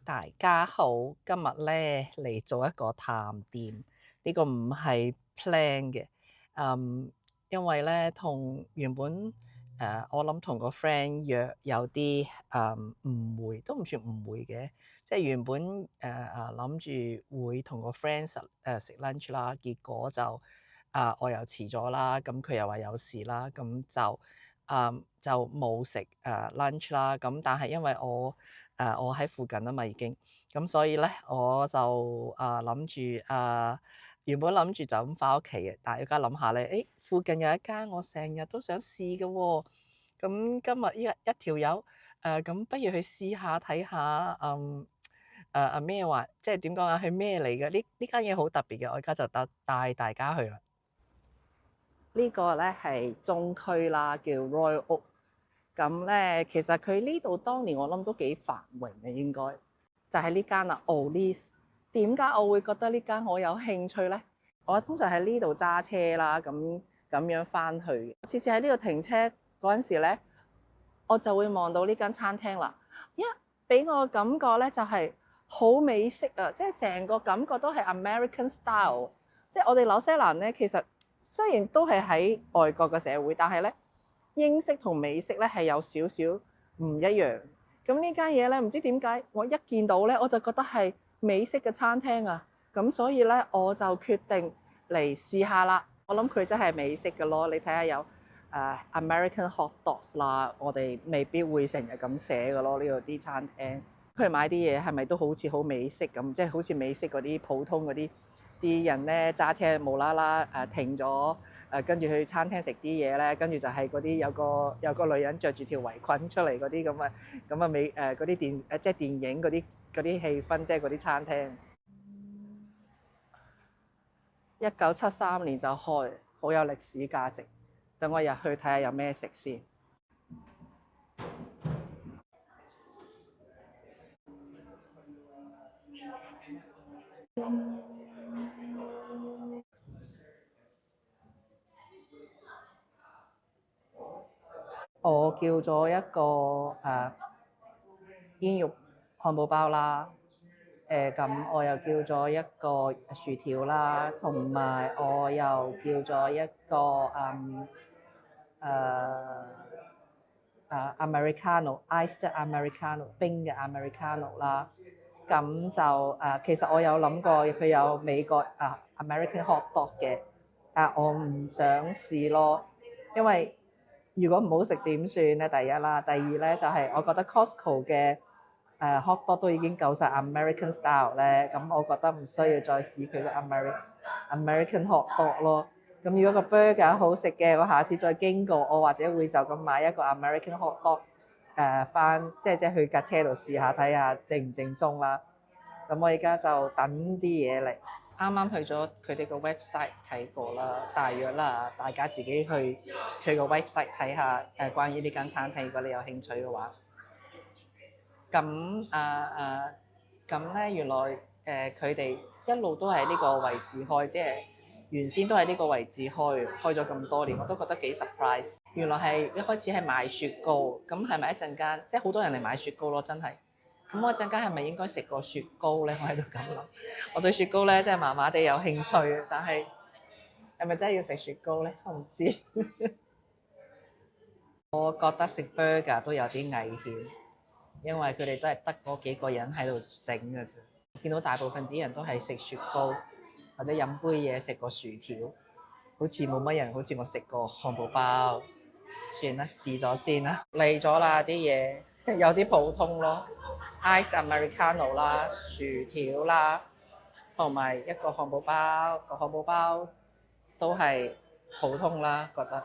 大家好，今日咧嚟做一個探店，呢個唔係 plan 嘅，因為咧同原本我諗同個 friend 約有啲誤會，都唔算誤會嘅，即係原本諗住會同個 friend 食 lunch 啦，結果就我又遲咗啦，咁佢又話有事啦，咁就冇食lunch 啦，咁但係因為我喺附近啊嘛已經，咁所以咧我就諗住原本諗住就咁翻屋企嘅，但係而家諗下咧，誒附近有一間我成日都想試嘅喎，咁今日一條友咁不如去試下睇下，咩話，即係點講啊？係咩嚟嘅？呢間嘢好特別嘅，我而家就帶大家去啦。呢個咧係中區啦，叫 Royal Oak。咁咧，其實佢呢度當年我諗都幾繁榮嘅，應該就係呢間啦。Olis 點解我會覺得呢間我有興趣咧？我通常喺呢度揸車啦，咁樣翻去。次次喺呢度停車嗰陣時咧，我就會望到呢間餐廳啦。一俾我嘅感覺咧，就係好美式啊，即係成個感覺都係 American style。即係我哋紐西蘭咧，其實雖然都係喺外國嘅社會，但係咧英式同美式咧係有少少唔一樣。咁呢間嘢咧，唔知點解我一見到咧，我就覺得係美式嘅餐廳啊。咁所以咧，我就決定嚟試下啦。我諗佢真係美式嘅咯。你睇下有American hot dogs 啦，我哋未必會成日咁寫嘅咯。呢度啲餐廳，佢買啲嘢係咪都好似好美式咁？即係好似美式嗰啲普通嗰啲人咧揸車無啦啦停咗跟住去餐廳食啲嘢咧，跟住就係嗰啲有個女人着住條圍裙出嚟嗰啲咁啊美嗰啲即係電影嗰啲氣氛，即係嗰啲餐廳。1973年就開，好有歷史價值。等我入去睇下有咩食先。我叫咗一個煙肉漢堡包啦，咁我又叫咗一個薯條啦，同埋我又叫咗一個Americano，iced Americano 冰嘅 Americano 啦。咁就其實我有諗過佢有美國American hot dog 嘅，但我唔想試咯，因為如果唔好食點算咧？第一啦，第二咧就係我覺得 Costco 嘅hot dog 都已經夠晒 American style 咧，咁我覺得唔需要再試佢嘅 American hot dog 咯。咁如果個 burger 好食嘅，我下次再經過，我或者會就咁買一個 American hot dog 翻，即係去架車度試下睇下正唔正宗啦。咁我而家就等啲嘢嚟，啱啱去咗佢哋個 website 睇過啦，大約啦，大家自己去佢個 website 睇下關於呢間餐廳，如果你有興趣嘅話。咁咁咧原來佢哋一路都喺呢個位置開，即係原先都喺呢個位置開咗咁多年，我都覺得幾 surprise。原來係一開始係賣雪糕，咁係咪一陣間即係好多人嚟買雪糕咯？真係。咁我一陣間係咪應該食個雪糕咧？我喺度咁諗。我對雪糕咧真係麻麻地有興趣，但係係咪真係要食雪糕咧？我唔知。我覺得食 burger 都有啲危險。因為佢哋都係得嗰幾個人喺度整嘅啫。見到大部分啲人都係食雪糕或者飲杯嘢食個薯條，好似冇乜人好似我食過漢堡包。算啦，試咗先啦。嚟咗啦啲嘢，有啲普通咯，ice Americano 啦，薯條啦，同埋一個漢堡包。個漢堡包都係普通啦，覺得。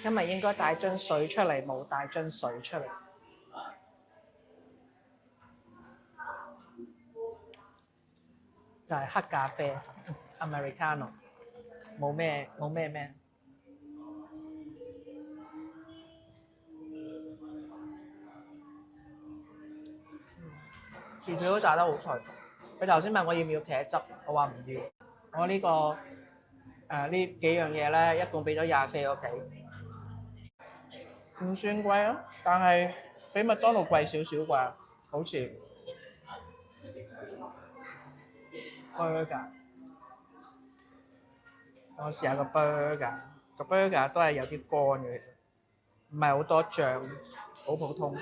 今日應該帶樽水出嚟，冇帶樽水出嚟。就係黑咖啡 Americano，冇咩。薯條都炸得好脆。佢頭先問我要唔要茄汁，我話唔要。我呢個呢幾樣嘢咧，一共俾咗24個幾，唔算貴啊，但係比麥當勞貴少少啩，好似 burger。我試下個 burger，個 burger 都係有啲乾嘅，其實唔係好多醬，好普通。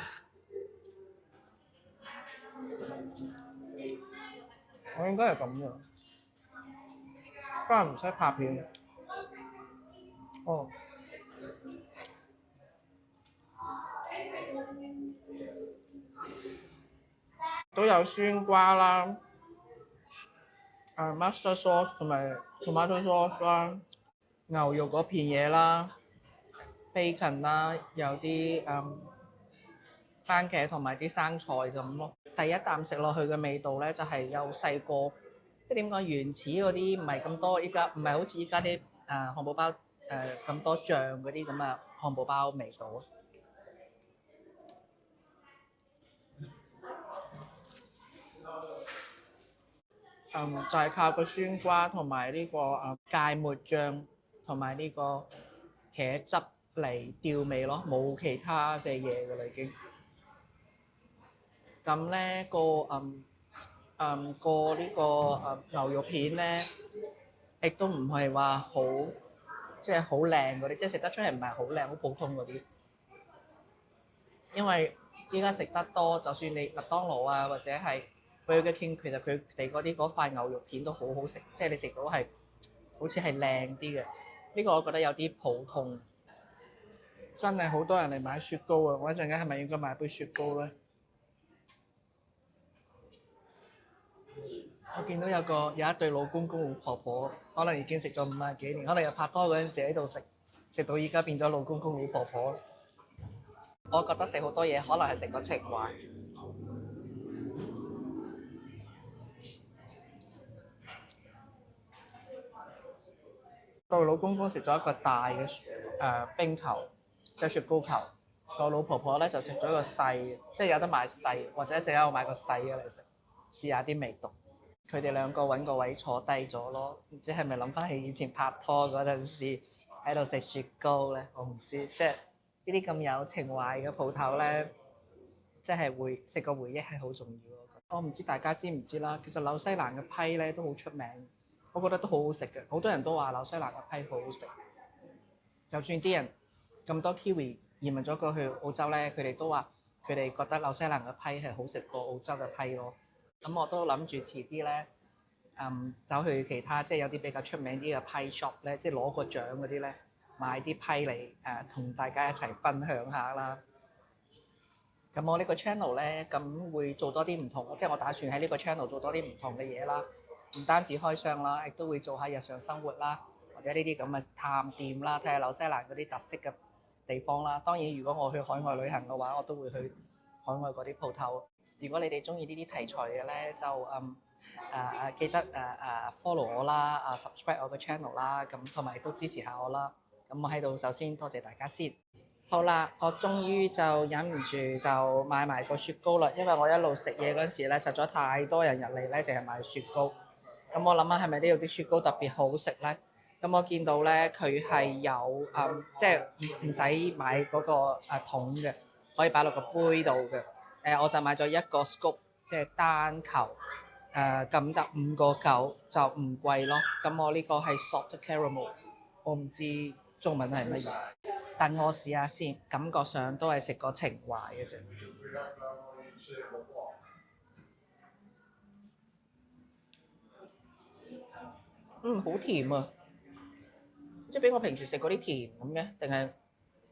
我應該係咁嘅，不過唔使拍片。哦，都有酸瓜啦，mustard sauce 同埋 tomato sauce 啦，牛肉嗰片嘢啦，bacon 啦，有啲番茄同埋啲生菜咁咯。第一啖食落去嘅味道咧，就係有細個即係點講原始嗰啲，唔係咁多。依家唔係好似依家啲漢堡包咁多醬嗰啲咁啊漢堡包味道。就係靠個酸瓜同埋呢個芥末醬同埋呢個茄汁嚟調味咯，冇其他嘅嘢㗎啦已經。咁咧個呢個牛肉片咧，亦都唔係話好即係好靚嗰啲，即係食得出嚟唔係好靚，好普通嗰啲。因為依家食得多，就算你麥當勞啊或者係 Burger King，其實佢哋嗰塊牛肉片都好好食，即係你食到係好似係靚啲嘅。呢個我覺得有啲普通，真係好多人嚟買雪糕啊！我一陣間係咪應該買杯雪糕咧？我見到有一對老公公老婆婆，可能已經食咗50幾年，可能又拍拖嗰陣時喺度食，食到依家變咗老公公老婆婆。我覺得食好多嘢可能係食個情懷。個老公公食咗一個大嘅冰球，即係雪糕球。個老婆婆咧就食咗一個細，即係有得買細，或者一陣間我買個細嘅嚟食，試下啲味道。佢哋兩個揾個位坐低咗咯，唔知係咪諗翻起以前拍拖嗰陣時喺度食雪糕咧？我唔知，即係呢啲咁有情懷嘅鋪頭咧，即係會食個回憶係好重要。我唔知大家知唔知啦，其實紐西蘭嘅批咧都好出名，我覺得都好好食嘅，好多人都話紐西蘭嘅批好好食。就算啲人咁多 Kiwi 移民咗過去澳洲咧，佢哋都話佢哋覺得紐西蘭嘅批係好食過澳洲嘅批咯。咁我都諗住遲啲咧，走去其他即係有啲比較出名啲嘅批 shop 咧，即係攞個獎嗰啲咧，買啲批嚟同大家一齊分享下啦。咁我呢個 channel 咧，咁會做多啲唔同，即係我打算喺呢個 channel 做多啲唔同嘅嘢啦，唔單止開箱啦，亦都會做下日常生活啦，或者呢啲咁嘅探店啦，睇下紐西蘭嗰啲特色嘅地方啦。當然，如果我去海外旅行嘅話，我都會去海外嗰啲鋪頭。如果你哋中意呢啲題材嘅咧，就記得follow 我啦，subscribe 我個 channel 啦，咁同埋都支持下我啦。咁我喺度首先多謝大家先。好啦，我終於就忍唔住就買埋個雪糕啦，因為我一路食嘢嗰時咧，實在太多人入嚟咧，淨係買雪糕。咁我諗下係咪呢度啲雪糕特別好食咧？咁我見到咧佢係有即係唔使買嗰個桶嘅，可以擺落個杯度嘅。我就買咗一個 scoop，即係單球。咁就5個9就唔貴咯。咁我呢個係 salt caramel，我唔知中文係乜嘢。等我試下先，感覺上都係食個情懷嘅啫。好甜啊！即係比我平時食嗰啲甜咁嘅，定係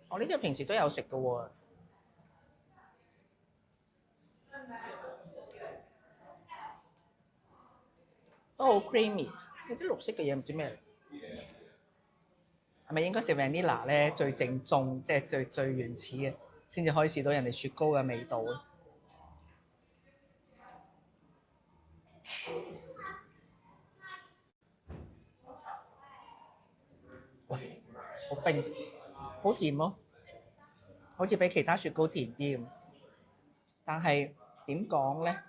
我呢啲平時都有食嘅喎，都好 creamy。呢啲綠色嘅嘢唔知咩嚟，係咪應該食 vanilla 咧最正宗，即係最原始嘅，先至可以試到人哋雪糕嘅味道啊！喂，好冰，好甜咯，好似比其他雪糕甜啲咁。但係點講咧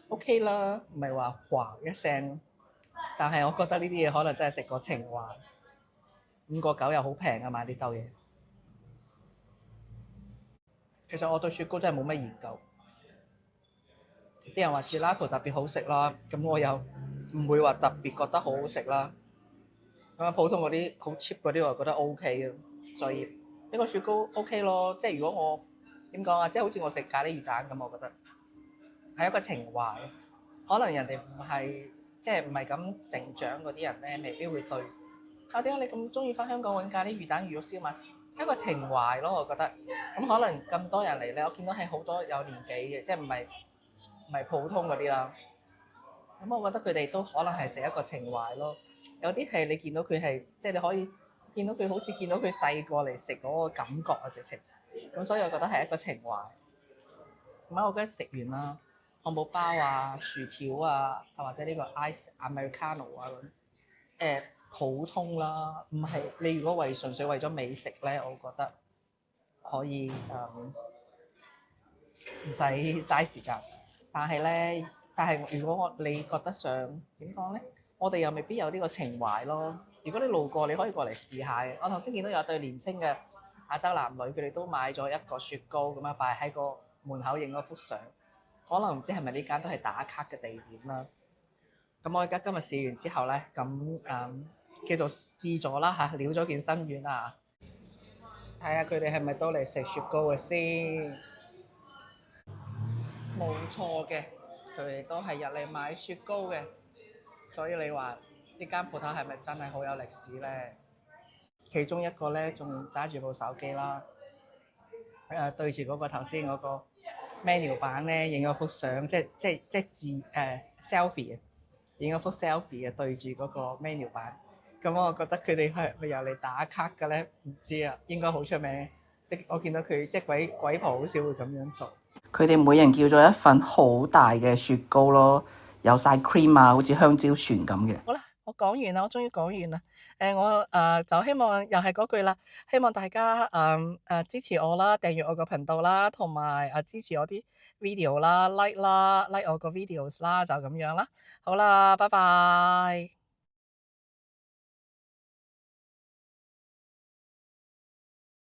？OK 啦，唔係話嘩一聲。但係我覺得呢啲嘢可能真係食個情懷，5個9又好平啊，買呢兜嘢。其實我對雪糕真係冇乜研究。啲人話 gelato 特別好食啦，咁我又唔會話特別覺得好好食啦。咁啊，普通嗰啲好 cheap 嗰啲，我覺得 O K 嘅，所以呢個雪糕 O K 咯。即係如果我點講啊，即係好似我食咖喱魚蛋咁，我覺得係一個情懷。可能人哋唔係即係唔係咁成長嗰啲人咧，未必會對啊，點解你咁中意翻香港揾咖喱魚蛋魚肉燒賣？一個情懷咯，我覺得。咁可能咁多人嚟咧，我見到係好多有年紀嘅，即係唔係普通嗰啲啦。咁我覺得佢哋都可能係食一個情懷咯。有啲係你見到佢係，即係你可以見到佢好似見到佢細個嚟食嗰個感覺啊，直情。咁所以我覺得係一個情懷。咁我覺得食完啦，漢堡包啊、薯條啊，或者呢個 iced americano 啊咁，普通啦，唔係你如果純粹為咗美食咧，我覺得可以唔使嘥時間。但係如果你覺得想點講咧，我哋又未必有呢個情懷咯。如果你路過，你可以過嚟試下嘅。我頭先見到有對年青嘅亞洲男女，佢哋都買咗一個雪糕咁樣擺喺個門口影咗幅相。可能唔知係咪呢間都係打卡嘅地點啦。咁我而家今日試完之後咧，咁叫做試咗啦嚇，了咗件心願啊！睇下佢哋係咪都嚟食雪糕嘅先。冇錯嘅，佢哋都係入嚟買雪糕嘅。所以你話呢間鋪頭係咪真係好有歷史咧？其中一個咧仲揸住部手機啦，對住嗰個頭先嗰個 menu 版咧影咗幅相，即selfie 啊，影咗幅 selfie 啊，對住嗰個 menu 版。咁我覺得佢哋係咪又嚟打卡嘅咧？唔知啊，應該好出名。我見到佢即係鬼婆好少會咁樣做。佢哋每人叫咗一份好大嘅雪糕咯，有晒 cream 啊，好似香蕉船咁嘅。好啦，我講完啦，我終於講完啦。我就希望又係嗰句啦，希望大家支持我啦，訂閱我個頻道啦，同埋支持我啲 video 啦，like 我個 videos 啦，就咁樣啦。好啦，拜拜。